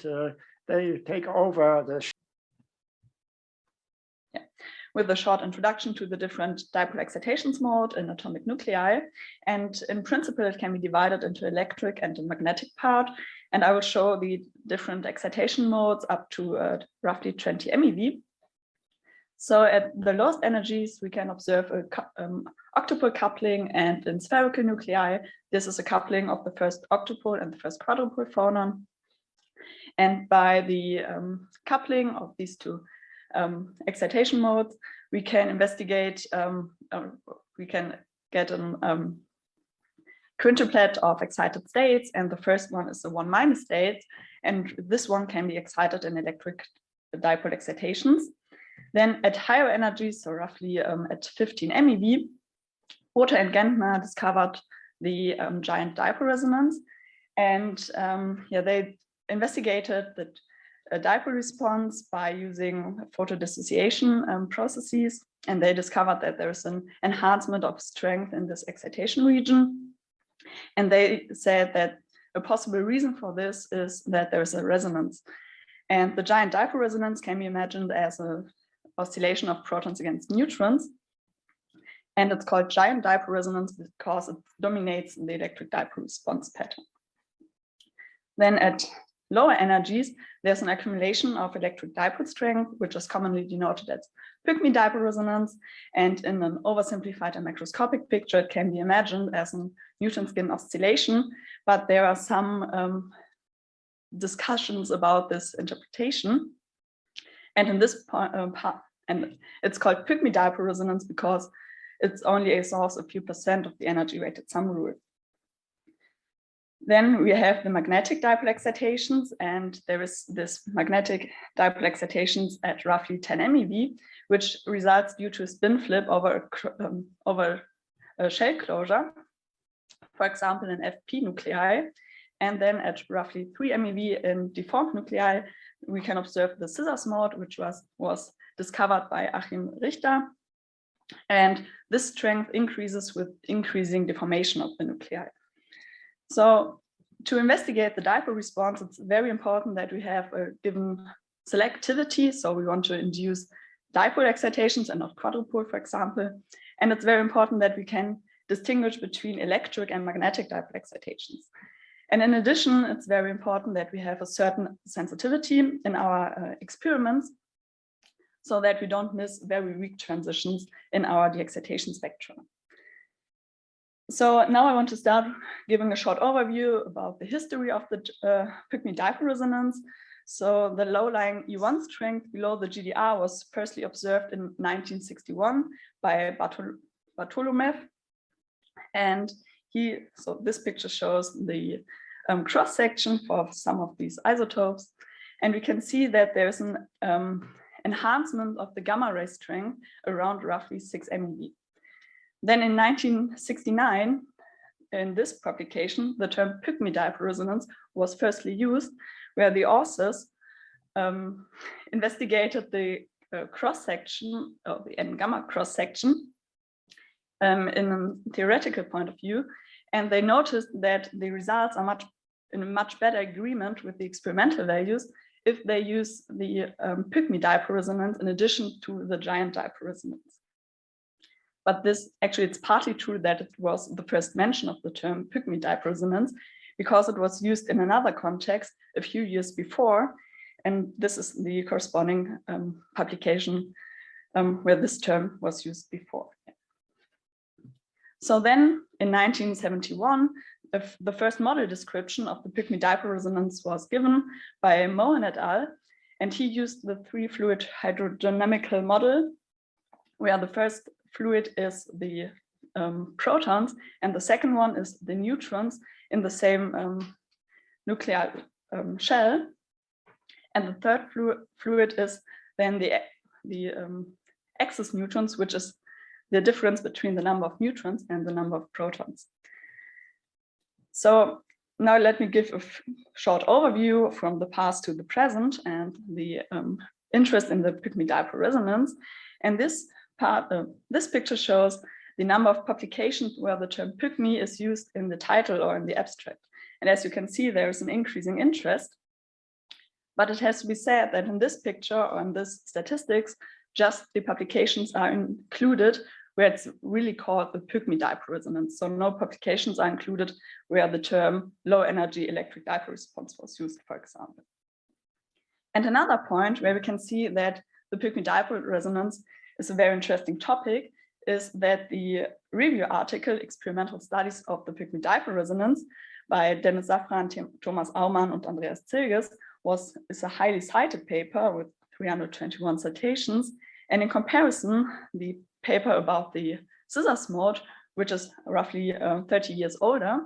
and they take over the. With a short introduction to the different dipole excitations mode in atomic nuclei. And in principle, it can be divided into electric and a magnetic part. And I will show the different excitation modes up to roughly 20 MeV. So at the lowest energies, we can observe a octupole coupling, and in spherical nuclei, this is a coupling of the first octupole and the first quadrupole phonon. And by the coupling of these two excitation modes, we can investigate, we can get a quintuplet of excited states, and the first one is the 1- state, and this one can be excited in electric dipole excitations. Then at higher energies, so roughly at 15 MeV, Rother and Gentner discovered the giant dipole resonance, and they investigated the dipole response by using photodissociation processes, and they discovered that there's an enhancement of strength in this excitation region. And they said that a possible reason for this is that there's a resonance. And the giant dipole resonance can be imagined as an oscillation of protons against neutrons. And it's called giant dipole resonance because it dominates the electric dipole response pattern. Then at lower energies, there's an accumulation of electric dipole strength, which is commonly denoted as Pygmy dipole resonance. And in an oversimplified and macroscopic picture, it can be imagined as a Newton skin oscillation, but there are some discussions about this interpretation. And in this part, and it's called Pygmy dipole resonance because it's only absorbs a few % of the energy weighted sum rule. Then we have the magnetic dipole excitations, and there is this magnetic dipole excitations at roughly 10 MeV, which results due to a spin flip over a shell closure, for example, in FP nuclei. And then at roughly 3 MeV in deformed nuclei, we can observe the scissors mode, which was discovered by Achim Richter. And this strength increases with increasing deformation of the nuclei. So to investigate the dipole response, it's very important that we have a given selectivity. So we want to induce dipole excitations and not quadrupole, for example. And it's very important that we can distinguish between electric and magnetic dipole excitations. And in addition, it's very important that we have a certain sensitivity in our experiments so that we don't miss very weak transitions in our de-excitation spectrum. So now I want to start giving a short overview about the history of the Pygmy dipole resonance. So the low-lying E1 strength below the GDR was firstly observed in 1961 by Bartholomew. And so this picture shows the cross-section for some of these isotopes. And we can see that there's an enhancement of the gamma ray strength around roughly 6 MeV. Then in 1969, in this publication, the term Pygmy dipole resonance was firstly used, where the authors investigated the cross-section, or the N-gamma cross-section, in a theoretical point of view, and they noticed that the results are in a much better agreement with the experimental values if they use the Pygmy dipole resonance in addition to the giant dipole resonance. But this actually, it's partly true that it was the first mention of the term Pygmy dipole resonance because it was used in another context a few years before. And this is the corresponding publication where this term was used before. So then in 1971, the first model description of the Pygmy dipole resonance was given by Mohan et al. And he used the 3-fluid hydrodynamical model, where the first fluid is the protons, and the second one is the neutrons in the same nuclear shell. And the third fluid is then the excess neutrons, which is the difference between the number of neutrons and the number of protons. So now let me give a short overview from the past to the present and the interest in the Pygmy dipole resonance. And this picture shows the number of publications where the term Pygmy is used in the title or in the abstract. And as you can see, there is an increasing interest. But it has to be said that in this picture or in this statistics, just the publications are included where it's really called the Pygmy dipole resonance. So no publications are included where the term low energy electric dipole response was used, for example. And another point where we can see that the Pygmy dipole resonance is a very interesting topic is that the review article, Experimental Studies of the Pygmy dipole resonance by Dennis Safran, Thomas Aumann and Andreas Zilges is a highly cited paper with 321 citations. And in comparison, the paper about the scissors mode, which is roughly 30 years older,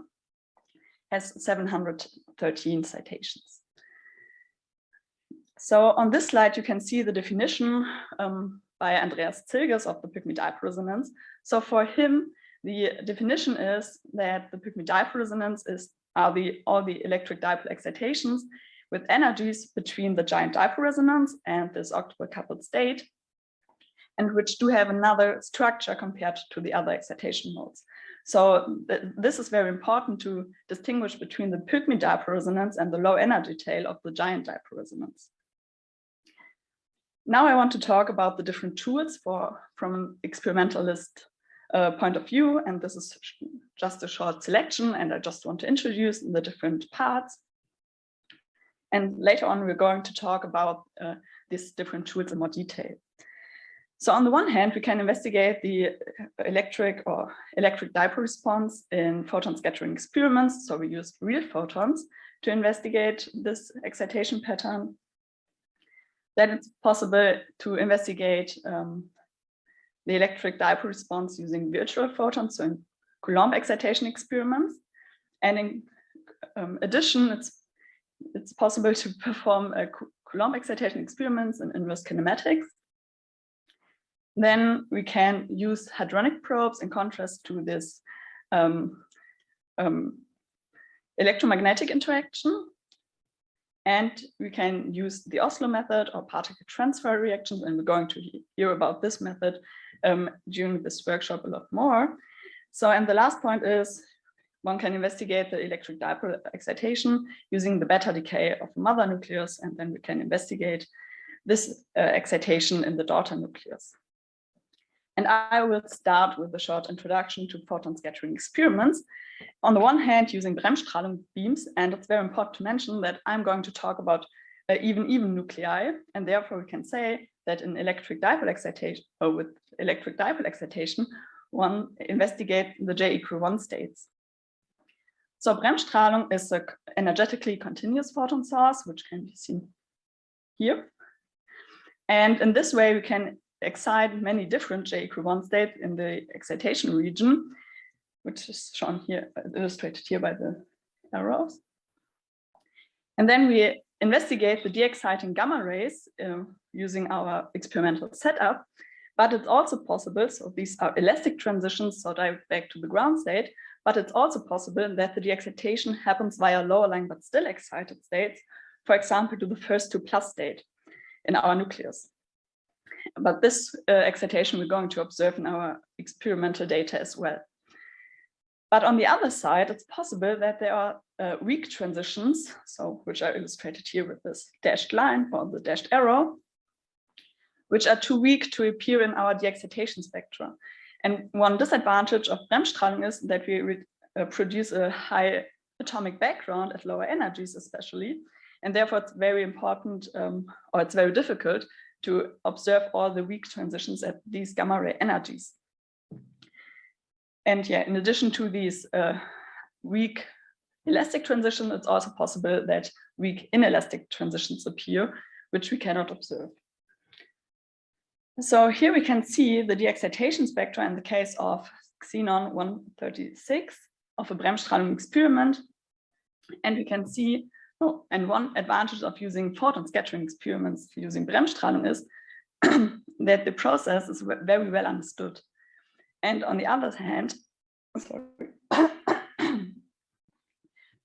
has 713 citations. So on this slide, you can see the definition by Andreas Zilges of the Pygmy dipole resonance. So for him, the definition is that the Pygmy dipole resonance are all the electric dipole excitations with energies between the giant dipole resonance and this octuple coupled state, and which do have another structure compared to the other excitation modes. So this is very important to distinguish between the Pygmy dipole resonance and the low energy tail of the giant dipole resonance. Now I want to talk about the different tools from an experimentalist point of view, and this is just a short selection, and I just want to introduce the different parts. And later on, we're going to talk about these different tools in more detail. So on the one hand, we can investigate the electric dipole response in photon scattering experiments. So we use real photons to investigate this excitation pattern. Then it's possible to investigate the electric dipole response using virtual photons, so in Coulomb excitation experiments. And in addition, it's possible to perform Coulomb excitation experiments in inverse kinematics. Then we can use hadronic probes in contrast to this electromagnetic interaction. And we can use the Oslo method or particle transfer reactions, and we're going to hear about this method during this workshop a lot more. So, and the last point is one can investigate the electric dipole excitation using the beta decay of the mother nucleus, and then we can investigate this excitation in the daughter nucleus. And I will start with a short introduction to photon scattering experiments. On the one hand, using Bremsstrahlung beams, and it's very important to mention that I'm going to talk about even nuclei, and therefore we can say that in electric dipole excitation, or with electric dipole excitation, one investigates the J=1 states. So Bremsstrahlung is an energetically continuous photon source, which can be seen here. And in this way, we can excite many different J=1 states in the excitation region, which is shown here, illustrated here by the arrows. And then we investigate the de-exciting gamma rays using our experimental setup, but it's also possible, so these are elastic transitions, so direct back to the ground state, but it's also possible that the de-excitation happens via lower lying but still excited states, for example, to the first 2+ state in our nucleus. But this excitation we're going to observe in our experimental data as well. But on the other side, it's possible that there are weak transitions, so which are illustrated here with this dashed line or the dashed arrow, which are too weak to appear in our de-excitation spectra. And one disadvantage of Bremsstrahlung is that we produce a high atomic background at lower energies especially, and therefore it's very important, or it's very difficult to observe all the weak transitions at these gamma ray energies. And yeah, in addition to these weak elastic transitions, it's also possible that weak inelastic transitions appear, which we cannot observe. So here we can see the de-excitation spectra in the case of xenon 136 of a Bremsstrahlung experiment. And we can see, and one advantage of using photon scattering experiments using Bremsstrahlung is that the process is very well understood. And on the other hand,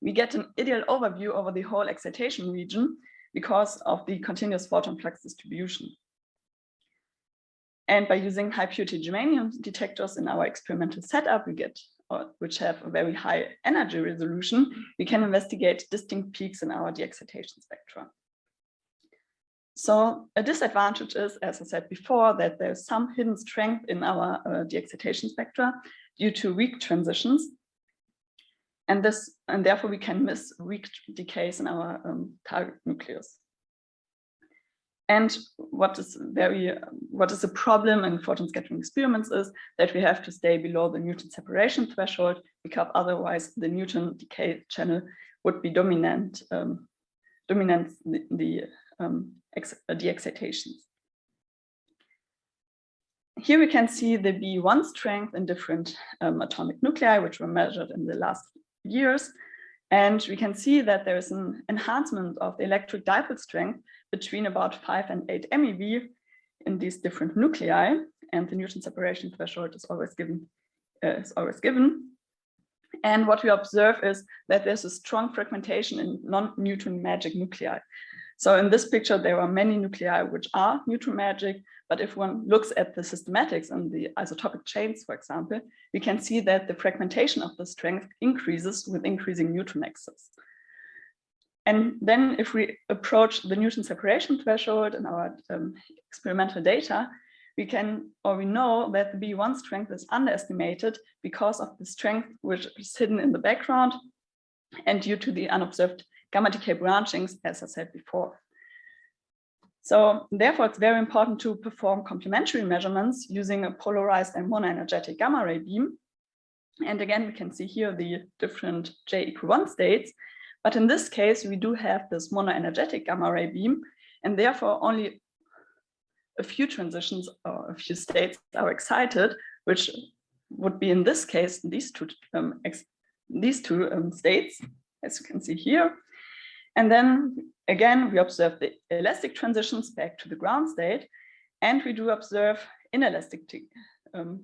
we get an ideal overview over the whole excitation region because of the continuous photon flux distribution. And by using high purity germanium detectors in our experimental setup, which have a very high energy resolution, we can investigate distinct peaks in our de-excitation spectra. So a disadvantage is, as I said before, that there's some hidden strength in our de-excitation spectra due to weak transitions. And therefore we can miss weak decays in our target nucleus. And what is a problem in photon scattering experiments is that we have to stay below the Newton separation threshold, because otherwise the Newton decay channel would be dominant the excitations. Here we can see the B1 strength in different atomic nuclei, which were measured in the last years. And we can see that there is an enhancement of the electric dipole strength between about 5 and 8 MeV in these different nuclei. And the Newton separation threshold is always given. And what we observe is that there's a strong fragmentation in non-Newton magic nuclei. So in this picture, there are many nuclei which are Newton magic, but if one looks at the systematics and the isotopic chains, for example, we can see that the fragmentation of the strength increases with increasing Newton axis. And then if we approach the Newton separation threshold in our experimental data, we know that the B1 strength is underestimated because of the strength which is hidden in the background and due to the unobserved gamma decay branchings, as I said before. So therefore, it's very important to perform complementary measurements using a polarized and monoenergetic gamma ray beam. And again, we can see here the different J=1 states. But in this case, we do have this monoenergetic gamma ray beam, and therefore only a few transitions or a few states are excited, which would be in this case these two states, as you can see here. And then again, we observe the elastic transitions back to the ground state, and we do observe inelastic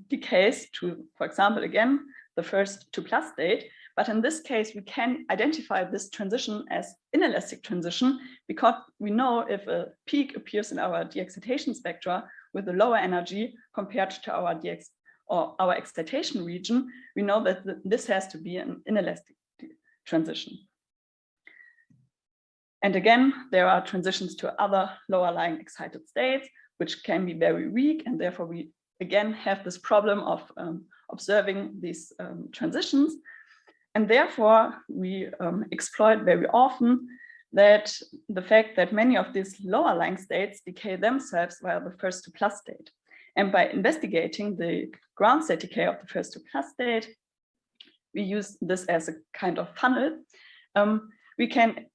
decays to, for example, again, the first 2+ state. But in this case, we can identify this transition as inelastic transition because we know if a peak appears in our de-excitation spectra with a lower energy compared to our excitation region, we know that this has to be an inelastic transition. And again, there are transitions to other lower lying excited states, which can be very weak. And therefore, we again have this problem of observing these transitions. And therefore, we exploit very often that the fact that many of these lower lying states decay themselves via the first 2+ state. And by investigating the ground state decay of the first 2+ state, we use this as a kind of funnel. We can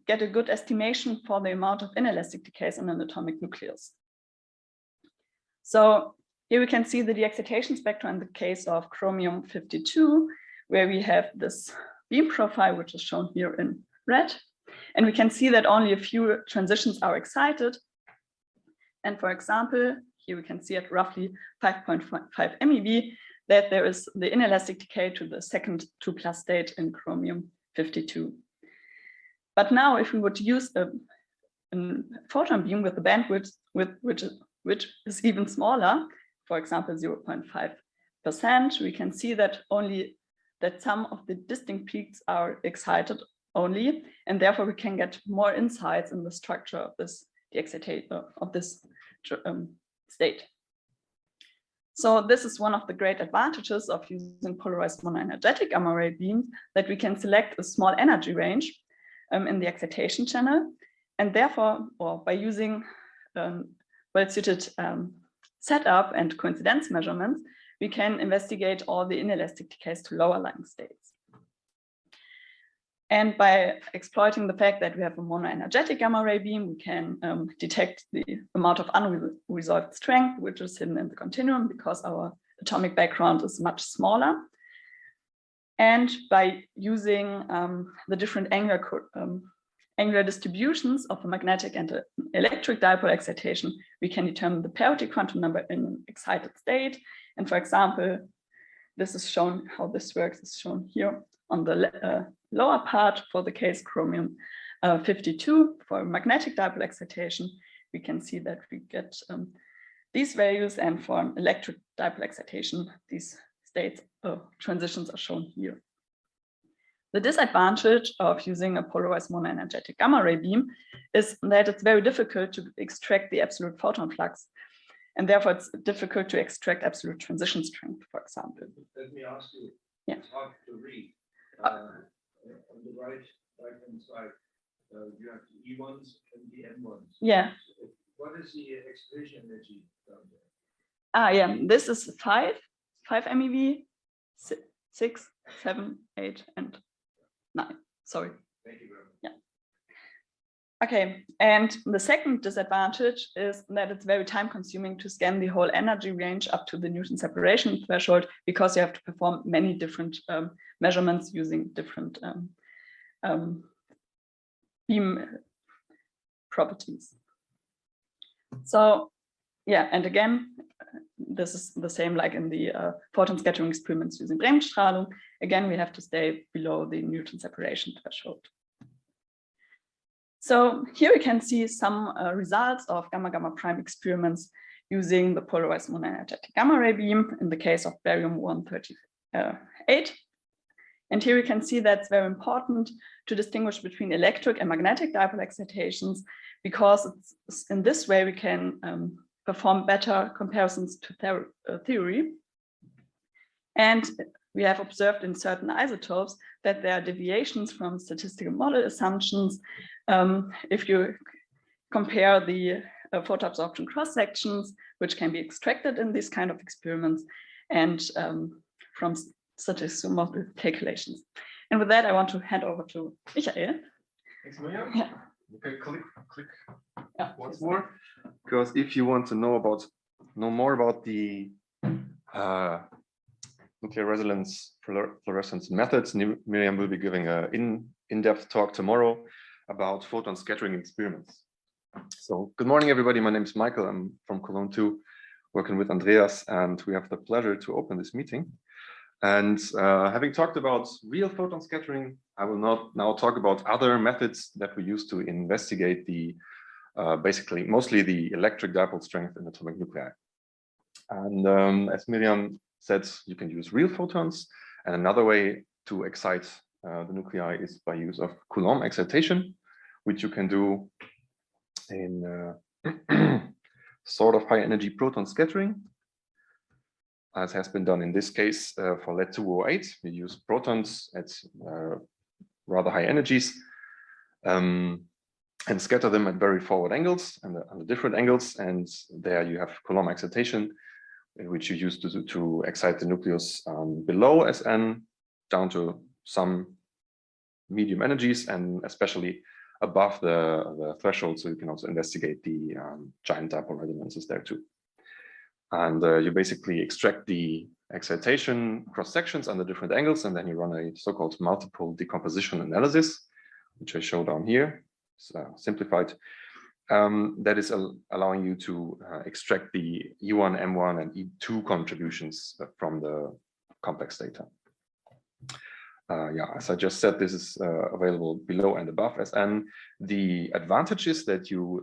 get a good estimation for the amount of inelastic decays in an atomic nucleus. So here we can see the de-excitation spectra in the case of chromium-52, where we have this beam profile, which is shown here in red. And we can see that only a few transitions are excited. And for example, here we can see at roughly 5.5 MeV that there is the inelastic decay to the second 2+ state in chromium-52. But now if we would use a photon beam with a bandwidth which is even smaller, for example, 0.5%, we can see that some of the distinct peaks are excited only, and therefore we can get more insights in the structure of this state. So this is one of the great advantages of using polarized monoenergetic gamma ray beams, that we can select a small energy range in the excitation channel, and therefore, or by using well-suited setup and coincidence measurements, we can investigate all the inelastic decays to lower lying states. And by exploiting the fact that we have a monoenergetic gamma ray beam, we can detect the amount of unresolved strength, which is hidden in the continuum because our atomic background is much smaller. And by using the different angular distributions of a magnetic and an electric dipole excitation, we can determine the parity quantum number in an excited state. And for example, this is shown, how this works is shown here on the lower part for the case chromium-52 for magnetic dipole excitation. We can see that we get these values, and for an electric dipole excitation, these states transitions are shown here. The disadvantage of using a polarized monoenergetic gamma ray beam is that it's very difficult to extract the absolute photon flux. And therefore, it's difficult to extract absolute transition strength, for example. Let me ask you, yeah. It's hard to read. On the right-hand side, you have the E1s and the M1s. Yeah. What is the excitation energy down there? Ah, yeah, this is 5 MeV, 6, 7, 8, and 9. Sorry. Thank you very much. Yeah. Okay, and the second disadvantage is that it's very time consuming to scan the whole energy range up to the Newton separation threshold, because you have to perform many different measurements using different beam properties. So yeah, and again, this is the same like in the photon scattering experiments using Bremsstrahlung. Again, we have to stay below the Newton separation threshold. So here we can see some results of gamma-gamma prime experiments using the polarized monoenergetic gamma ray beam in the case of barium-138. And here we can see that it's very important to distinguish between electric and magnetic dipole excitations, because it's in this way we can perform better comparisons to theory. And we have observed in certain isotopes that there are deviations from statistical model assumptions if you compare the photoabsorption cross sections, which can be extracted in these kind of experiments, and from statistical model calculations. And with that, I want to hand over to Michael. Thanks, Maria. Yeah. Okay, click Yeah. once more, because if you want to know more about the nuclear resonance fluorescence methods, Miriam will be giving an in-depth talk tomorrow about photon scattering experiments. So good morning, everybody. My name is Michael. I'm from Coulomb 2, working with Andreas, and we have the pleasure to open this meeting. And having talked about real photon scattering, I will now talk about other methods that we use to investigate the basically mostly the electric dipole strength in atomic nuclei. And as Miriam said, you can use real photons, and another way to excite the nuclei is by use of Coulomb excitation, which you can do in sort of high energy proton scattering, as has been done in this case for lead-208. We use protons at rather high energies and scatter them at very forward angles and under different angles. And there you have Coulomb excitation, which you use to excite the nucleus below Sn down to some medium energies, and especially above the threshold, so you can also investigate the giant dipole resonances there too. And you basically extract the excitation cross sections under different angles, and then you run a so-called multiple decomposition analysis, which I show down here. It's simplified. That is allowing you to extract the E1, M1, and E2 contributions from the complex data. Yeah, as I just said, this is available below and above Sn. The advantage is that you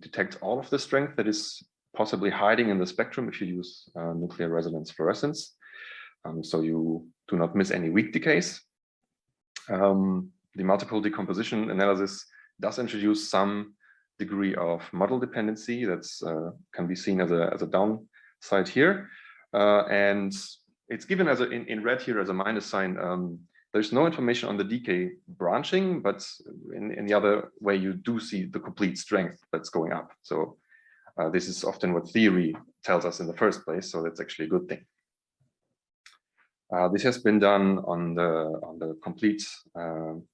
detect all of the strength that is possibly hiding in the spectrum if you use nuclear resonance fluorescence. So you do not miss any weak decays. The multiple decomposition analysis does introduce some degree of model dependency that's can be seen as a downside here. And it's given as in red here as a minus sign. There's no information on the decay branching, but in the other way, you do see the complete strength that's going up. So this is often what theory tells us in the first place. So that's actually a good thing. This has been done on the complete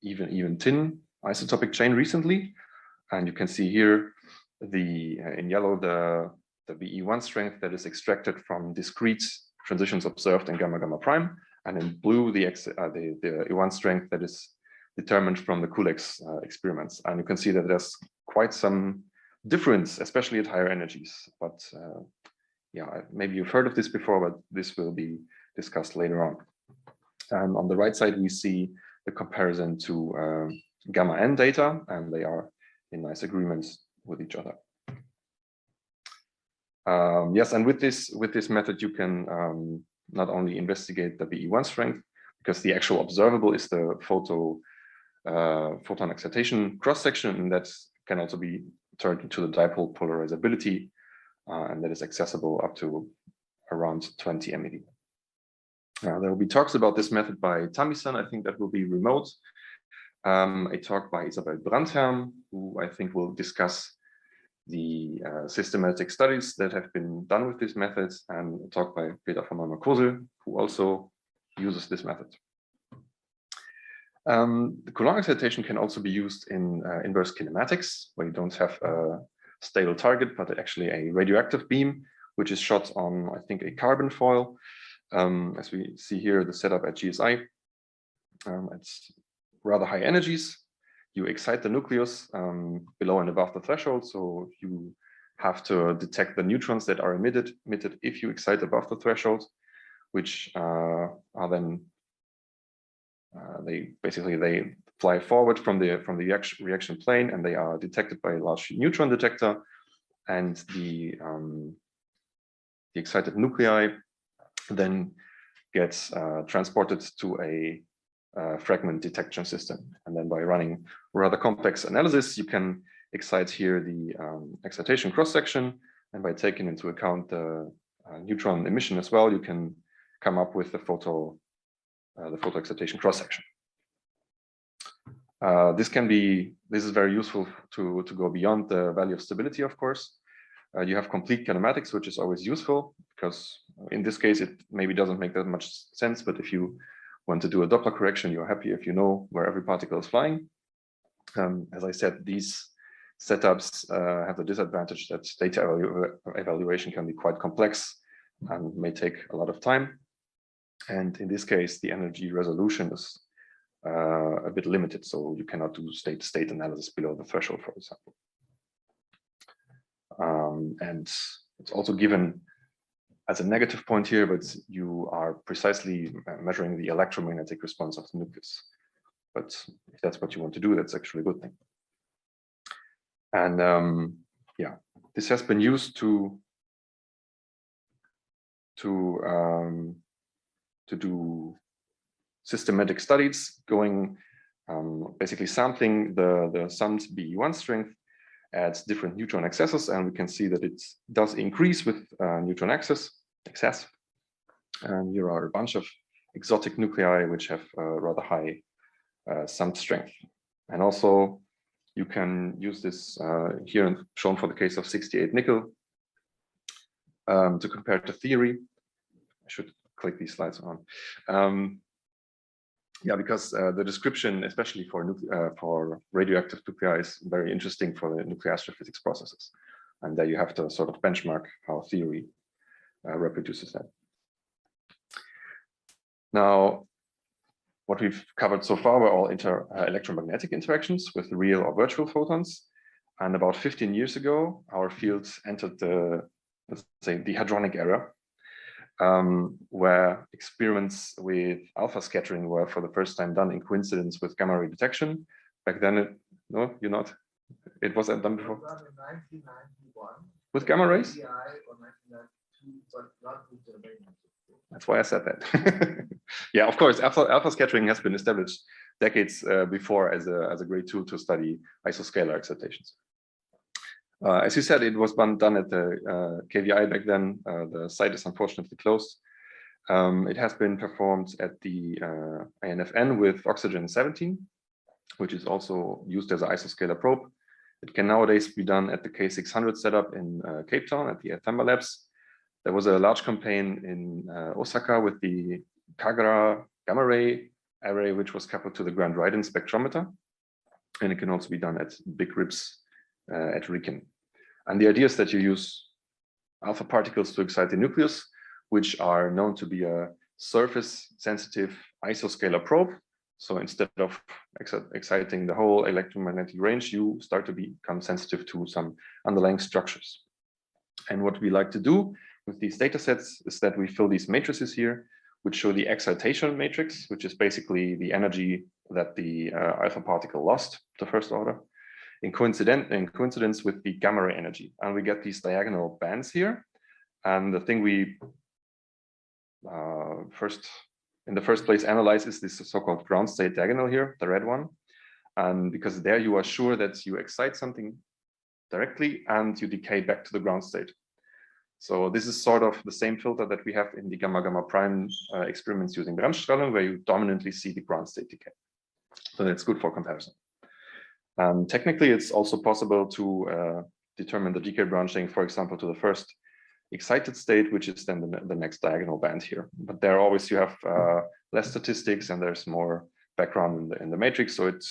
even tin isotopic chain recently, and you can see here in yellow the BE1 strength that is extracted from discrete transitions observed in gamma-gamma prime, and in blue the E1 strength that is determined from the Coulomb experiments. And you can see that there's quite some difference, especially at higher energies. But yeah, maybe you've heard of this before, but this will be discussed later on. And on the right side, we see the comparison to gamma N data, and they are in nice agreements with each other. Yes, and with this method, you can not only investigate the BE1 strength, because the actual observable is the photon excitation cross-section, and that can also be turned into the dipole polarizability, and that is accessible up to around 20 MeV. There will be talks about this method by Tami-san. I think that will be remote. A talk by Isabel Brandherm, who I think will discuss the systematic studies that have been done with this method, and a talk by Peter von Neumann-Kosel, who also uses this method. The Coulomb excitation can also be used in inverse kinematics, where you don't have a stable target, but actually a radioactive beam, which is shot on, I think, a carbon foil. As we see here, the setup at GSI, it's rather high energies. You excite the nucleus below and above the threshold, so you have to detect the neutrons that are emitted if you excite above the threshold, which are then they fly forward from the reaction plane, and they are detected by a large neutron detector, and the excited nuclei then gets transported to a fragment detection system. And then by running rather complex analysis, you can excite here the excitation cross-section, and by taking into account the neutron emission as well, you can come up with the photo excitation cross-section. This is very useful to go beyond the value of stability, of course. You have complete kinematics, which is always useful, because in this case, it maybe doesn't make that much sense, but if you want to do a Doppler correction, you're happy if you know where every particle is flying. As I said, these setups have the disadvantage that data evaluation can be quite complex and may take a lot of time. And in this case, the energy resolution is a bit limited, so you cannot do state-to-state analysis below the threshold, for example. And it's also given as a negative point here, but you are precisely measuring the electromagnetic response of the nucleus. But if that's what you want to do, that's actually a good thing. And yeah, this has been used to do systematic studies, going basically sampling the summed BE1 strength at different neutron excesses, and we can see that it does increase with neutron excess. And here are a bunch of exotic nuclei which have rather high summed strength. And also you can use this here shown for the case of 68 nickel to compare to theory. I should click these slides on. Yeah, because the description, especially for radioactive nuclei, is very interesting for the nuclear astrophysics processes. And there you have to sort of benchmark how theory reproduces that. Now, what we've covered so far were all electromagnetic interactions with real or virtual photons. And about 15 years ago, our field entered the, let's say, the hadronic era, where experiments with alpha scattering were for the first time done in coincidence with gamma ray detection. Back then, no, you're not. It was done before. Done in 1991. With gamma rays? Or 1992, but not with the main. That's why I said that. Yeah, of course, alpha scattering has been established decades before as a great tool to study isoscalar excitations. As you said, it was done at the KVI back then. The site is unfortunately closed. It has been performed at the INFN with oxygen 17, which is also used as an isoscalar probe. It can nowadays be done at the K600 setup in Cape Town at the Athamba Labs. There was a large campaign in Osaka with the Kagura gamma ray array, which was coupled to the Grand Ryden spectrometer. And it can also be done at Big Rips at Riken. And the idea is that you use alpha particles to excite the nucleus, which are known to be a surface sensitive isoscalar probe. So instead of exciting the whole electromagnetic range, you start to become sensitive to some underlying structures. And what we like to do with these data sets is that we fill these matrices here, which show the excitation matrix, which is basically the energy that the alpha particle lost to first order, in coincidence with the gamma ray energy. And we get these diagonal bands here. And the thing we first in the first place analyze is this so-called ground state diagonal here, the red one. And because there you are sure that you excite something directly and you decay back to the ground state. So this is sort of the same filter that we have in the gamma-gamma prime experiments using Bremsstrahlung, where you dominantly see the ground state decay. So that's good for comparison. Technically, it's also possible to determine the decay branching, for example, to the first excited state, which is then the next diagonal band here. But there always you have less statistics and there's more background in the matrix, so it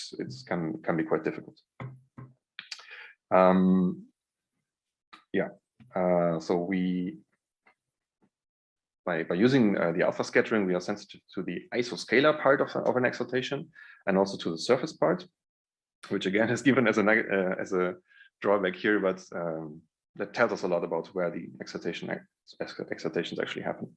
can be quite difficult. So we by using the alpha scattering, we are sensitive to the isoscalar part of an excitation and also to the surface part, which again is given as a drawback here, but that tells us a lot about where the excitations actually happen.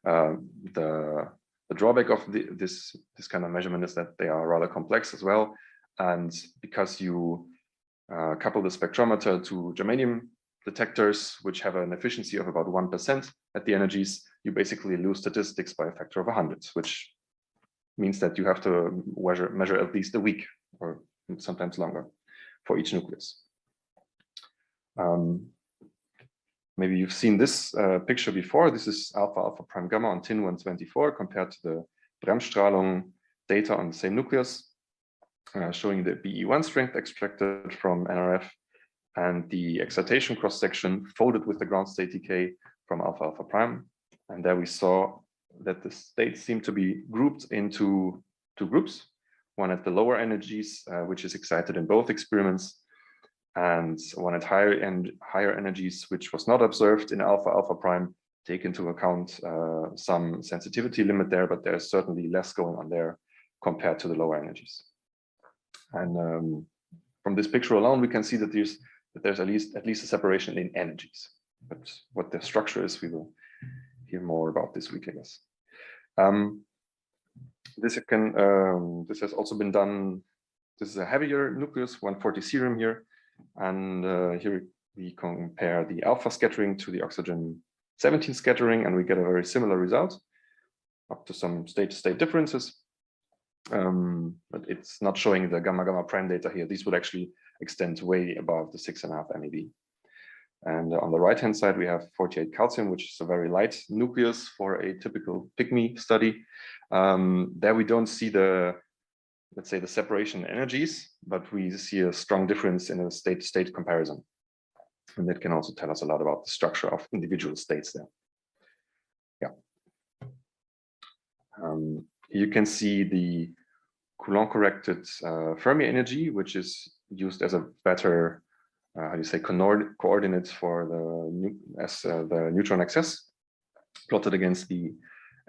The drawback of this kind of measurement is that they are rather complex as well, and because you couple the spectrometer to germanium detectors, which have an efficiency of about 1% at the energies, you basically lose statistics by a factor of 100, which means that you have to measure at least a week or sometimes longer for each nucleus. Maybe you've seen this picture before. This is alpha alpha prime gamma on tin 124 compared to the Bremsstrahlung data on the same nucleus, showing the BE1 strength extracted from NRF and the excitation cross section folded with the ground state decay from alpha alpha prime. And there we saw that the states seem to be grouped into two groups, one at the lower energies, which is excited in both experiments, and one at higher energies, which was not observed in alpha alpha prime. Take into account some sensitivity limit there, but there's certainly less going on there compared to the lower energies. And from this picture alone, we can see that there's at least a separation in energies. But what the structure is, we will hear more about this week, I guess. This has also been done. This is a heavier nucleus, 140 serum here. And here we compare the alpha scattering to the oxygen 17 scattering, and we get a very similar result, up to some state-to-state differences. But it's not showing the gamma-gamma prime data here. These would actually extend way above the 6.5 MeV. And on the right-hand side, we have 48 calcium, which is a very light nucleus for a typical Pygmy study. There we don't see let's say the separation energies, but we see a strong difference in a state-to-state comparison. And that can also tell us a lot about the structure of individual states there. Yeah. You can see the Coulomb corrected Fermi energy, which is used as a better, how do you say, coordinates for the neutron excess, plotted against the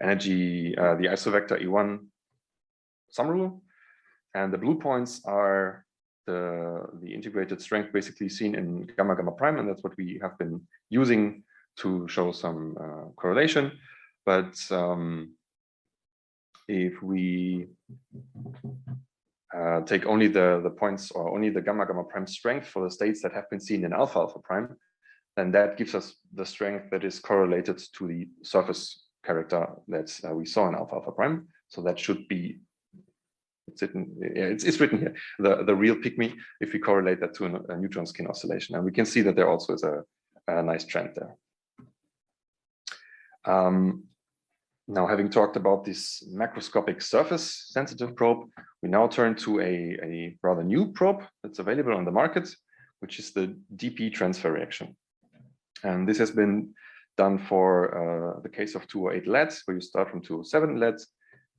energy, the isovector E1 sum rule. And the blue points are the integrated strength basically seen in gamma-gamma prime, and that's what we have been using to show some correlation. But if we take only the points or only the gamma-gamma prime strength for the states that have been seen in alpha-alpha prime, then that gives us the strength that is correlated to the surface character that we saw in alpha-alpha prime. So that should be, it's written here, the real Pygmy, if we correlate that to a neutron skin oscillation. And we can see that there also is a nice trend there. Now, having talked about this macroscopic surface sensitive probe, we now turn to a rather new probe that's available on the market, which is the DP transfer reaction. And this has been done for the case of 208 LEDs, where you start from 207 LEDs.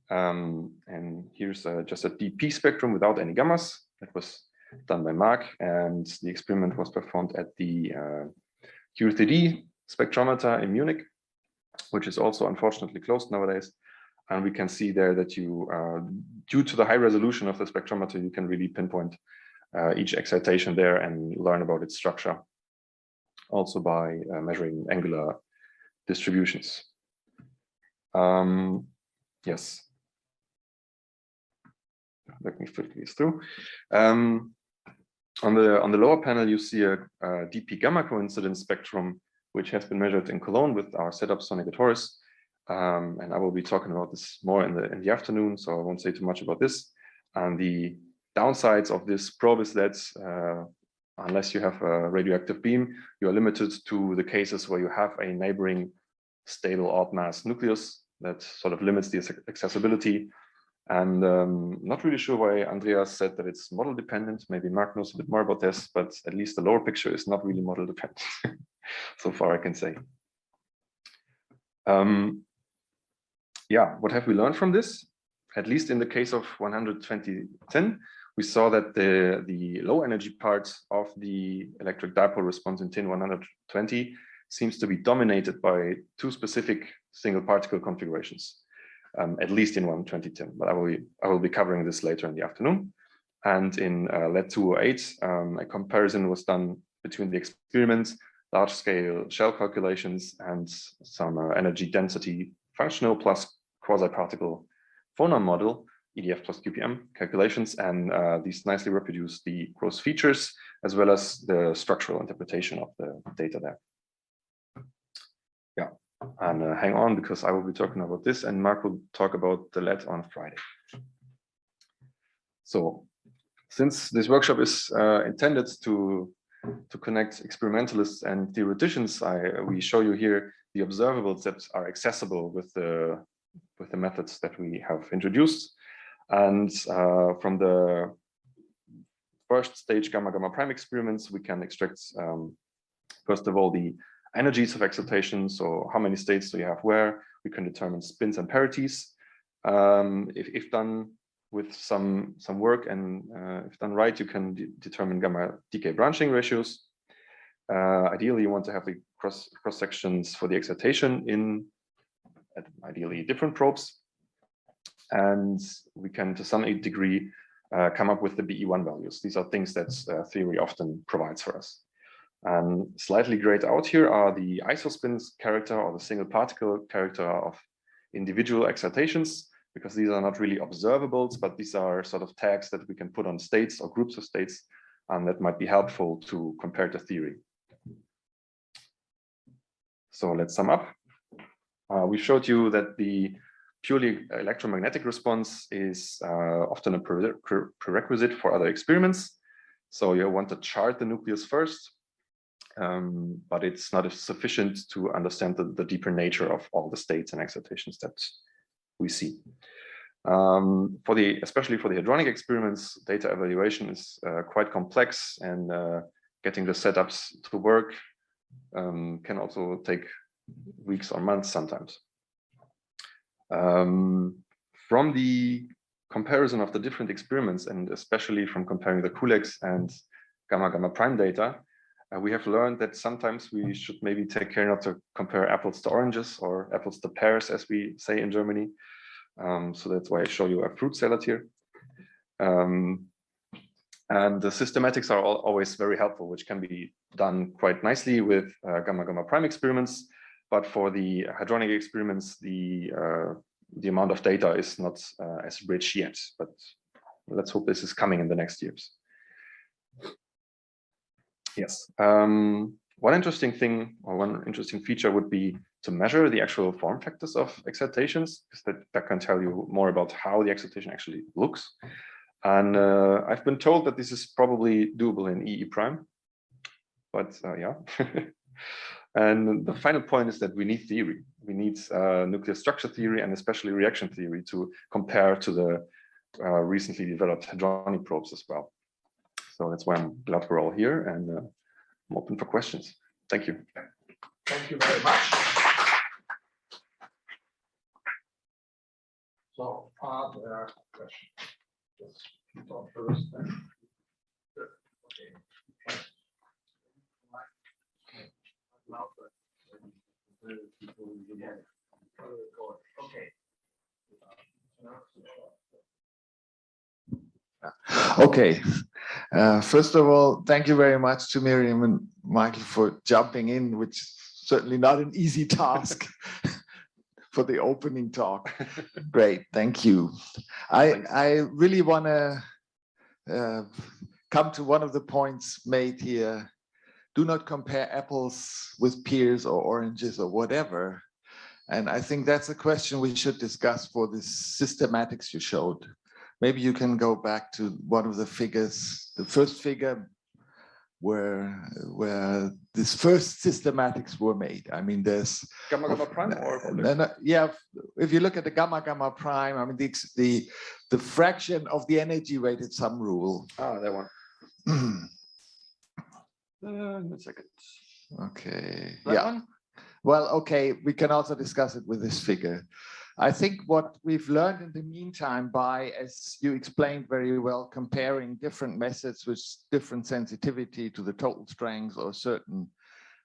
And here's just a DP spectrum without any gammas. That was done by Mark, and the experiment was performed at the Q3D spectrometer in Munich, which is also unfortunately closed nowadays. And we can see there that you, due to the high resolution of the spectrometer, you can really pinpoint each excitation there and learn about its structure, also by measuring angular distributions. Yes. Let me filter these through. On the lower panel, you see a DP gamma coincidence spectrum, which has been measured in Cologne with our setup sonegatoris. And I will be talking about this more in the afternoon, so I won't say too much about this. And the downsides of this probe is that unless you have a radioactive beam, you are limited to the cases where you have a neighboring stable odd mass nucleus that sort of limits the accessibility. And not really sure why Andreas said that it's model dependent. Maybe Mark knows a bit more about this, but at least the lower picture is not really model dependent. So far I can say. Yeah, what have we learned from this? At least in the case of 12010, we saw that the low energy part of the electric dipole response in tin 120 seems to be dominated by two specific single particle configurations, at least in 12010, but I will be covering this later in the afternoon. And in lead 208, a comparison was done between the experiments, large scale shell calculations, and some energy density functional plus quasi-particle phonon model, EDF plus QPM calculations, and these nicely reproduce the gross features as well as the structural interpretation of the data there. Yeah, and hang on, because I will be talking about this and Mark will talk about the lead on Friday. So since this workshop is intended to connect experimentalists and theoreticians, we show you here the observables that are accessible with the methods that we have introduced. And from the first stage gamma prime experiments, we can extract, first of all, the energies of excitation. So how many states do you have where? We can determine spins and parities. If done with some work and if done right, you can determine gamma decay branching ratios. Ideally, you want to have the cross sections for the excitation in ideally different probes. And we can, to some degree, come up with the BE1 values. These are things that theory often provides for us. And slightly grayed out here are the isospins character or the single particle character of individual excitations, because these are not really observables, but these are sort of tags that we can put on states or groups of states, and that might be helpful to compare to theory. So let's sum up. We showed you that the purely electromagnetic response is often a prerequisite for other experiments. So you want to chart the nucleus first, but it's not sufficient to understand the deeper nature of all the states and excitations that we see. Especially for the hadronic experiments, data evaluation is quite complex, and getting the setups to work can also take weeks or months sometimes. From the comparison of the different experiments, and especially from comparing the Coulomb and gamma prime data, we have learned that sometimes we should maybe take care not to compare apples to oranges or apples to pears, as we say in Germany. So that's why I show you a fruit salad here. And the systematics are always very helpful, which can be done quite nicely with gamma prime experiments. But for the hadronic experiments, the amount of data is not as rich yet. But let's hope this is coming in the next years. Yes. One interesting thing, or one interesting feature, would be to measure the actual form factors of excitations, because that can tell you more about how the excitation actually looks. And I've been told that this is probably doable in EE prime, but yeah. And the final point is that we need theory. We need nuclear structure theory and especially reaction theory to compare to the recently developed hadronic probes as well. So that's why I'm glad we're all here, and I'm open for questions. Thank you. Thank you very much. So are there questions? Yes, you talk first. Then. Good. Okay. Okay. First of all, thank you very much to Miriam and Michael for jumping in, which is certainly not an easy task for the opening talk. Great, thank you. I really want to come to one of the points made here. Do not compare apples with pears or oranges or whatever. And I think that's a question we should discuss for this systematics you showed. Maybe you can go back to one of the figures, the first figure where this first systematics were made. I mean, there's Gamma gamma prime or yeah, if you look at the gamma gamma prime, I mean, the fraction of the energy weighted sum rule. Ah, that one. A second. Okay. That yeah. one? Well, okay, we can also discuss it with this figure. I think what we've learned in the meantime by, as you explained very well, comparing different methods with different sensitivity to the total strength or certain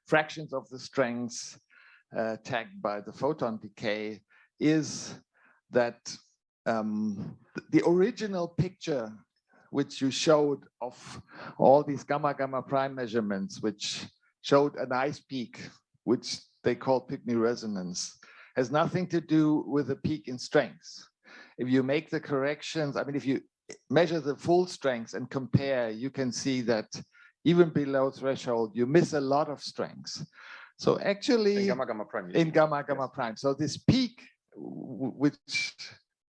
fractions of the strengths tagged by the photon decay, is that the original picture which you showed of all these gamma gamma prime measurements, which showed a nice peak, which they call Pygmy resonance, has nothing to do with the peak in strength. If you make the corrections, I mean, if you measure the full strength and compare, you can see that even below threshold, you miss a lot of strengths. So actually, In gamma gamma prime. in gamma gamma prime. So this peak, which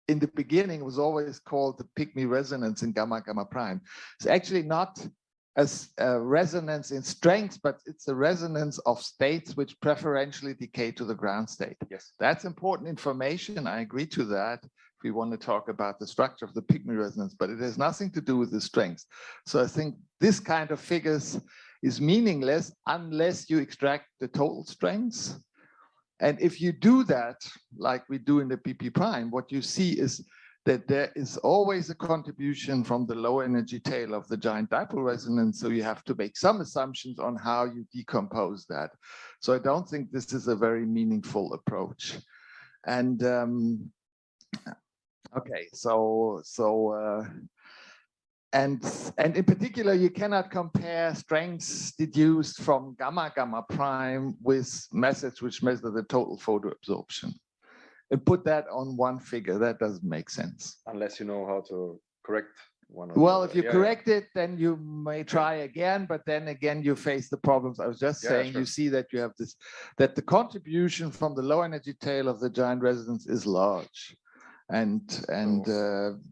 in the beginning was always called the Pygmy resonance in gamma gamma prime, is actually not as a resonance in strength, but it's a resonance of states which preferentially decay to the ground state. Yes. That's important information. I agree to that if we want to talk about the structure of the Pygmy resonance, but it has nothing to do with the strength. So I think this kind of figures is meaningless unless you extract the total strengths. And if you do that, like we do in the PP prime, what you see is that there is always a contribution from the low energy tail of the giant dipole resonance. So you have to make some assumptions on how you decompose that. So I don't think this is a very meaningful approach. And okay, and in particular, you cannot compare strengths deduced from gamma gamma prime with methods which measure the total photo absorption. And put that on one figure. That doesn't make sense. Unless you know how to correct one. Well, if you correct it, then you may try again, but then again, you face the problems. I was just saying, sure. You see that you have this, that the contribution from the low energy tail of the giant resonance is large. And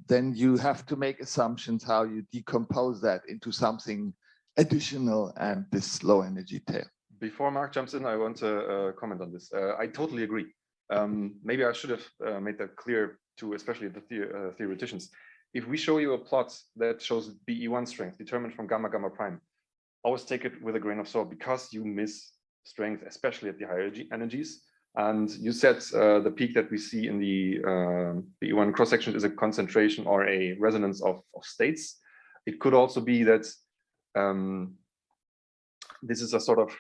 then you have to make assumptions how you decompose that into something additional and this low energy tail. Before Mark jumps in, I want to comment on this. I totally agree. Maybe I should have made that clear to especially the theoreticians. If we show you a plot that shows BE1 strength determined from gamma gamma prime, always take it with a grain of salt because you miss strength, especially at the higher energies. And you said the peak that we see in the BE1 cross section is a concentration or a resonance of states. It could also be that this is a sort of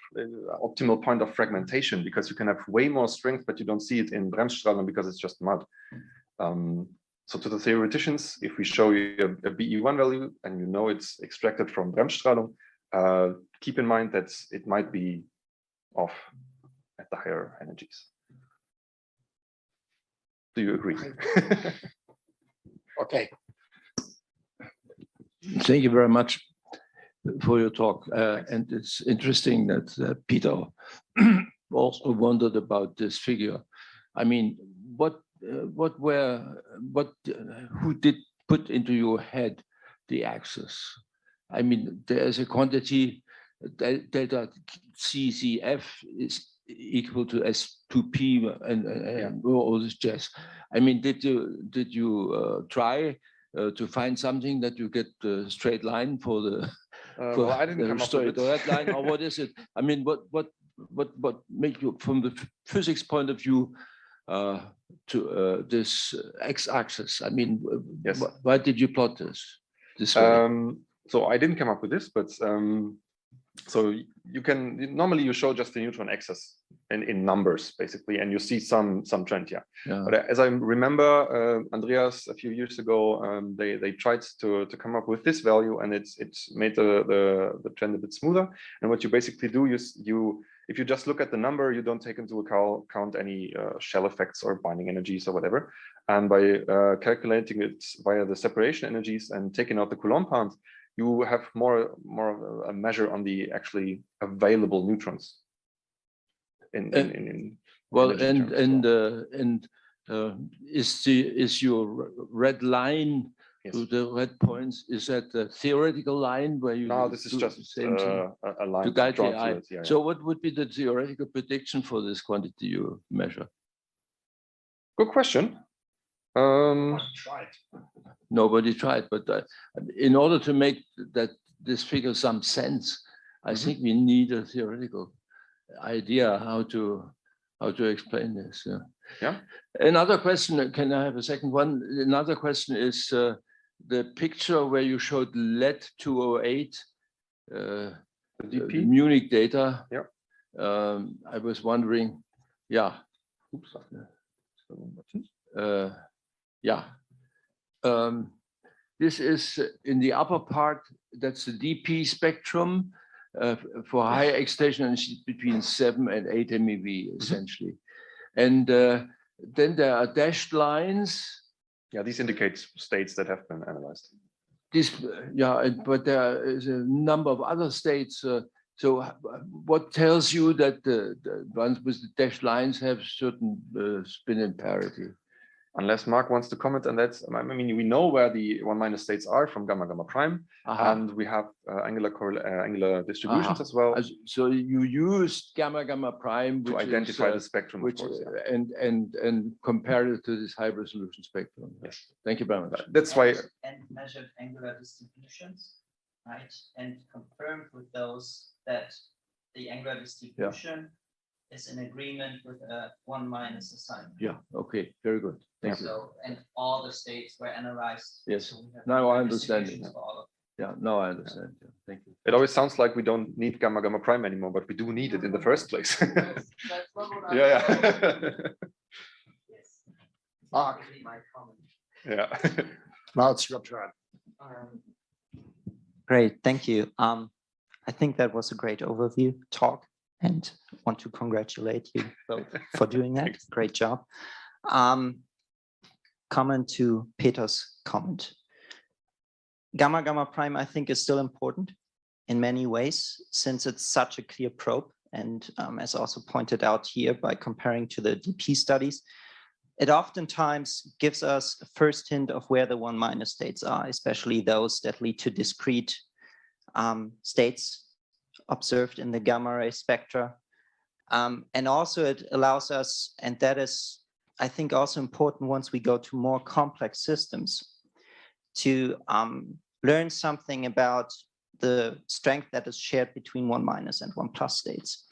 optimal point of fragmentation because you can have way more strength, but you don't see it in Bremsstrahlung because it's just mud. So to the theoreticians, if we show you a BE1 value and you know it's extracted from Bremsstrahlung, keep in mind that it might be off at the higher energies. Do you agree? Okay. Thank you very much for your talk. And it's interesting that Peter also wondered about this figure. I mean, who did put into your head the axis? I mean, there is a quantity delta CCF is equal to S2P and all this jazz. I mean, did you try to find something that you get the straight line for the well, I didn't come up with red line, or what is it? I mean, what make you, from the physics point of view, to this x-axis? I mean, yes. Why did you plot this way? So I didn't come up with this, but so you can normally you show just the neutron axis in numbers basically, and you see some trend, yeah. But as I remember, Andreas a few years ago, they tried to come up with this value, and it's made the trend a bit smoother. And what you basically do is if you just look at the number, you don't take into account any shell effects or binding energies or whatever. And by calculating it via the separation energies and taking out the Coulomb part, you have more of a measure on the actually available neutrons. in Well, energy terms. Is your red line Yes. to the red points, is that the theoretical line where you No, this is do just the same thing a line to guide the drawn eye? to it. Yeah, So what would be the theoretical prediction for this quantity you measure? Good question. Tried. Nobody tried, but in order to make this figure some sense, I think we need a theoretical idea how to explain this. Yeah. Another question, can I have a second one? Another question is the picture where you showed lead 208, The the DP. Munich data. Yeah. I was wondering, yeah. Oops. Yeah. This is in the upper part, that's the DP spectrum for high excitation energy between 7 and 8 MeV, essentially. And then there are dashed lines. Yeah, these indicate states that have been analyzed. But there is a number of other states. So what tells you that the ones with the dashed lines have certain spin-in parity? Unless Mark wants to comment on that. I mean, we know where the 1- states are from gamma gamma prime, and we have angular distributions as well. So you used gamma gamma prime to identify the spectrum, which, of course, and compare it to this high resolution spectrum. Yes. Thank you very much. That's why. And measured angular distributions, right? And confirmed with those that the angular distribution is in agreement with a 1- assignment. Yeah. Okay. Very good. Thank you. So, and all the states were analyzed. Yes. So we have Now I angular understand distributions it. for all of Yeah. Now I understand. Yeah. Thank you. It always sounds like we don't need gamma gamma prime anymore, but we do need it in the first place. Yeah. Yes. Mark. My comment. Yeah. Now it's your turn. Great, thank you. I think that was a great overview talk, and want to congratulate you both for doing that. Great job. Comment to Peter's comment. Gamma gamma prime, I think, is still important in many ways, since it's such a clear probe. And as also pointed out here by comparing to the DP studies, it oftentimes gives us a first hint of where the 1- states are, especially those that lead to discrete states observed in the gamma ray spectra. And also it allows us, and that is, I think, also important once we go to more complex systems, to learn something about the strength that is shared between 1- and 1+ states.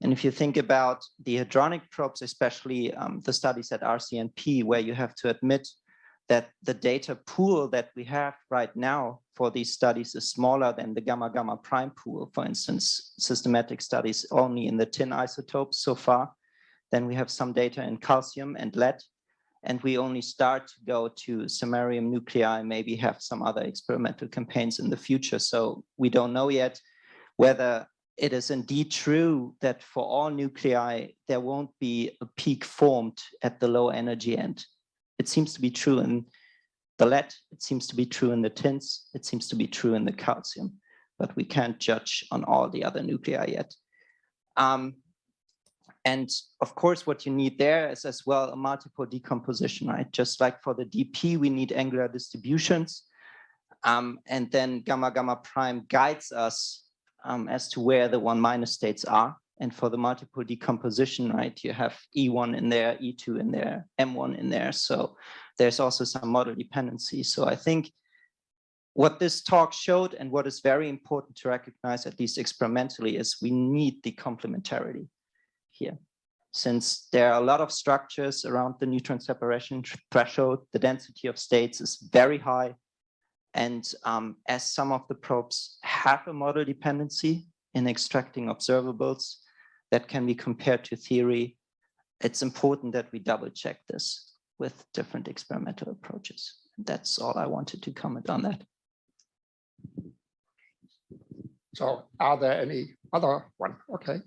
And if you think about the hadronic probes, especially the studies at RCNP, where you have to admit that the data pool that we have right now for these studies is smaller than the gamma gamma prime pool, for instance, systematic studies only in the tin isotopes so far. Then we have some data in calcium and lead, and we only start to go to samarium nuclei, maybe have some other experimental campaigns in the future. So we don't know yet whether it is indeed true that for all nuclei, there won't be a peak formed at the low energy end. It seems to be true in the lead, it seems to be true in the tins, it seems to be true in the calcium, but we can't judge on all the other nuclei yet. And of course, what you need there is as well a multiple decomposition, right? Just like for the DP, we need angular distributions. And then gamma gamma prime guides us as to where the 1- states are. And for the multiple decomposition, right, you have E1 in there, E2 in there, M1 in there. So there's also some model dependency. So I think what this talk showed, and what is very important to recognize, at least experimentally, is we need the complementarity here. Since there are a lot of structures around the neutron separation threshold, the density of states is very high. And as some of the probes have a model dependency in extracting observables that can be compared to theory, it's important that we double check this with different experimental approaches. That's all I wanted to comment on that. So are there any other one? Okay.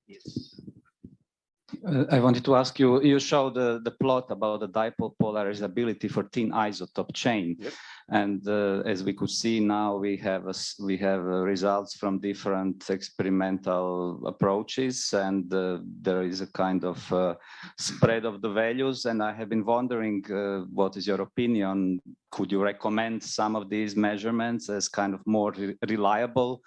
Yes. I wanted to ask you, you showed the plot about the dipole polarizability for thin isotope chain. Yep. And as we could see now, we have results from different experimental approaches, and there is a kind of spread of the values. And I have been wondering, what is your opinion? Could you recommend some of these measurements as kind of more reliable?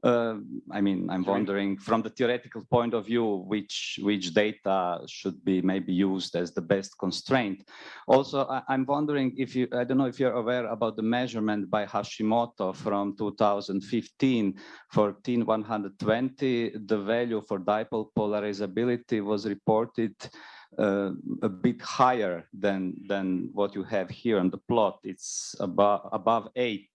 I mean, I'm wondering from the theoretical point of view, which data should be maybe used as the best constraint. Also, I'm wondering if you, I don't know if you're aware about the measurement by Hashimoto from 2015 for tin 120, the value for dipole polarizability was reported a bit higher than what you have here on the plot. It's above 8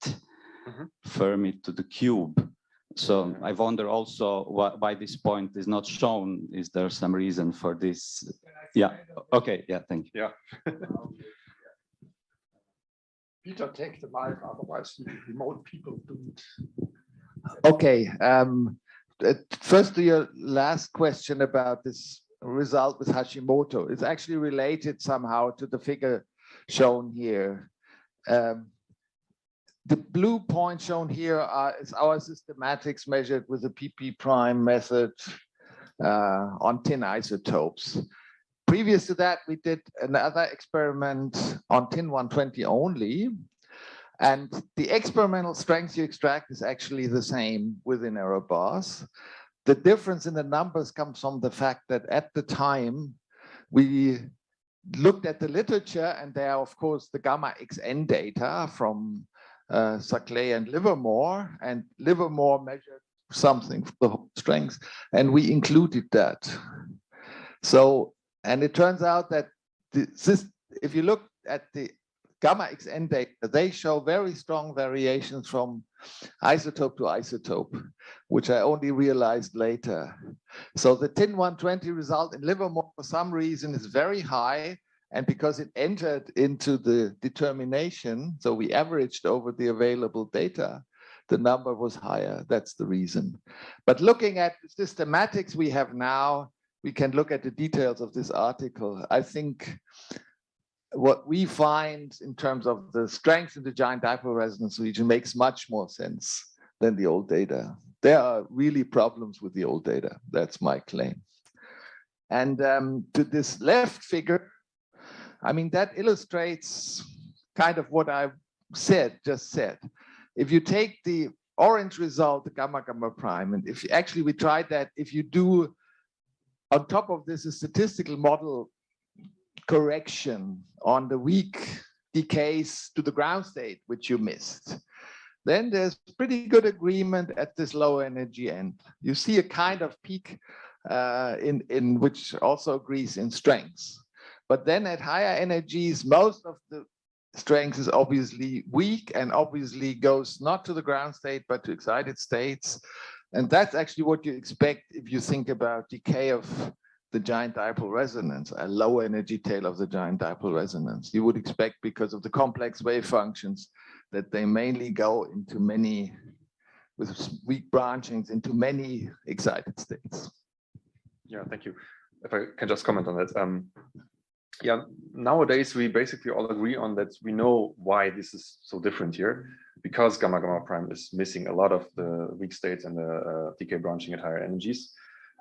Fermi to the cube. So I wonder also why this point is not shown. Is there some reason for this? Yeah. Okay. Yeah. Thank you. Yeah. Peter, take the mic, otherwise the remote people don't. Okay. First to your last question about this result with Hashimoto. It's actually related somehow to the figure shown here. The blue point shown here is our systematics measured with the PP prime method on tin isotopes. Previous to that, we did another experiment on tin 120 only. And the experimental strength you extract is actually the same within error bars. The difference in the numbers comes from the fact that at the time, we looked at the literature, and there are, of course, the gamma XN data from Saclay and Livermore, and Livermore measured something for the whole strength, and we included that. So, and it turns out that if you look at the gamma XN data, they show very strong variations from isotope to isotope, which I only realized later. So the tin 120 result in Livermore, for some reason, is very high. And because it entered into the determination, so we averaged over the available data, the number was higher. That's the reason. But looking at the systematics we have now, we can look at the details of this article. I think what we find in terms of the strength in the giant dipole resonance region makes much more sense than the old data. There are really problems with the old data. That's my claim. And to this left figure, I mean, that illustrates kind of what I just said. If you take the orange result, the gamma gamma prime, and if actually we tried that, if you do on top of this a statistical model correction on the weak decays to the ground state, which you missed, then there's pretty good agreement at this low energy end. You see a kind of peak in which also agrees in strengths. But then at higher energies, most of the strength is obviously weak and obviously goes not to the ground state, but to excited states. And that's actually what you expect if you think about decay of the giant dipole resonance, a low energy tail of the giant dipole resonance. You would expect, because of the complex wave functions, that they mainly go into many, with weak branchings, into many excited states. Yeah, thank you. If I can just comment on that. Yeah, nowadays we basically all agree on that. We know why this is so different here, because gamma gamma prime is missing a lot of the weak states and the decay branching at higher energies.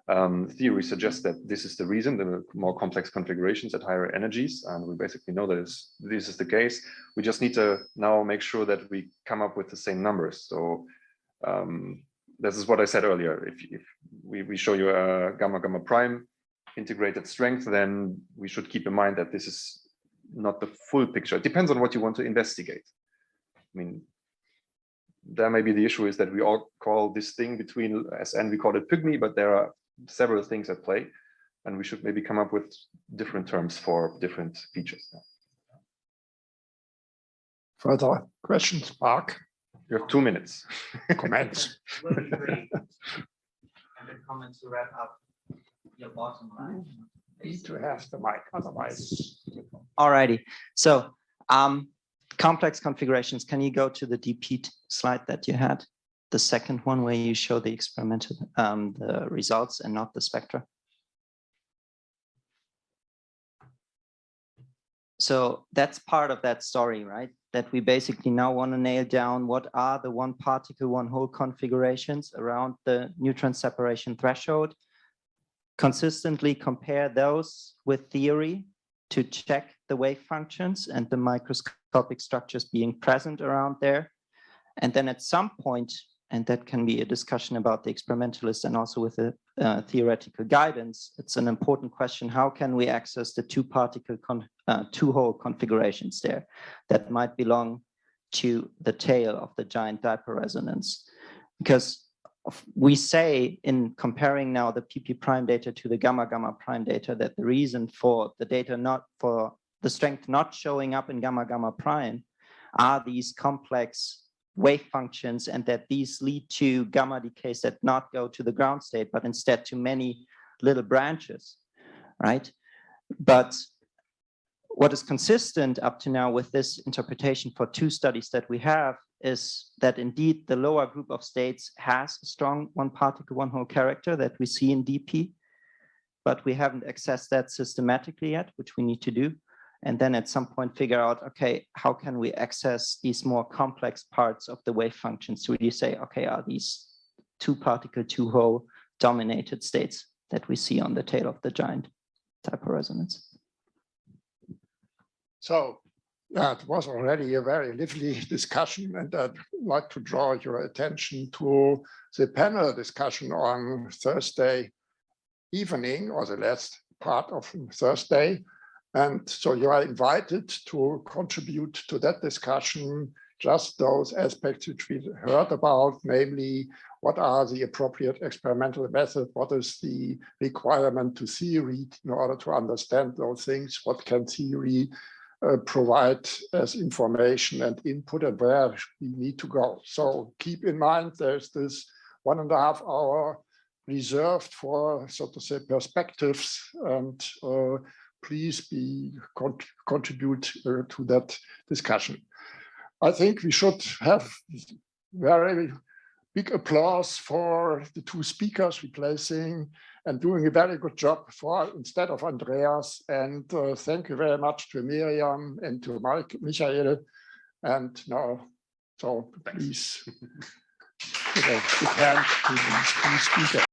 Theory suggests that this is the reason, the more complex configurations at higher energies, and we basically know that this is the case. We just need to now make sure that we come up with the same numbers. So this is what I said earlier. If we show you a gamma gamma prime integrated strength, then we should keep in mind that this is not the full picture. It depends on what you want to investigate. I mean, there maybe the issue is that we all call this thing between SN, we call it Pygmy, but there are several things at play, and we should maybe come up with different terms for different features. Further questions, Mark? You have 2 minutes. Comments? Will be great. And a comment to wrap up your bottom line. Need to have the mic, otherwise. Alrighty. So complex configurations. Can you go to the DP slide that you had? The second one where you show the experimental the results and not the spectra. So that's part of that story, right? That we basically now want to nail down what are the one particle, one hole configurations around the neutron separation threshold, consistently compare those with theory to check the wave functions and the microscopic structures being present around there. And then at some point, and that can be a discussion about the experimentalist and also with the theoretical guidance, it's an important question: how can we access the two-particle, two-hole configurations there that might belong to the tail of the giant dipole resonance? Because we say, in comparing now the PP prime data to the gamma gamma prime data, that the reason for the data not for the strength not showing up in gamma gamma prime are these complex wave functions, and that these lead to gamma decays that not go to the ground state, but instead to many little branches, right? But what is consistent up to now with this interpretation for two studies that we have is that indeed the lower group of states has a strong one particle, one hole character that we see in DP, but we haven't accessed that systematically yet, which we need to do. And then at some point figure out, okay, how can we access these more complex parts of the wave functions to really say, okay, are these two particle, two hole dominated states that we see on the tail of the giant dipole resonance? So it was already a very lively discussion, and I'd like to draw your attention to the panel discussion on Thursday evening, or the last part of Thursday. And so you are invited to contribute to that discussion, just those aspects which we heard about, namely, what are the appropriate experimental methods, what is the requirement to theory in order to understand those things, what can theory provide as information and input, and where we need to go. So keep in mind, there's this 1.5 hour reserved for, so to say, perspectives, and please contribute to that discussion. I think we should have very big applause for the two speakers replacing and doing a very good job instead of Andreas. And thank you very much to Miriam and to Michael. And now, so please, give a big hand to these two speakers.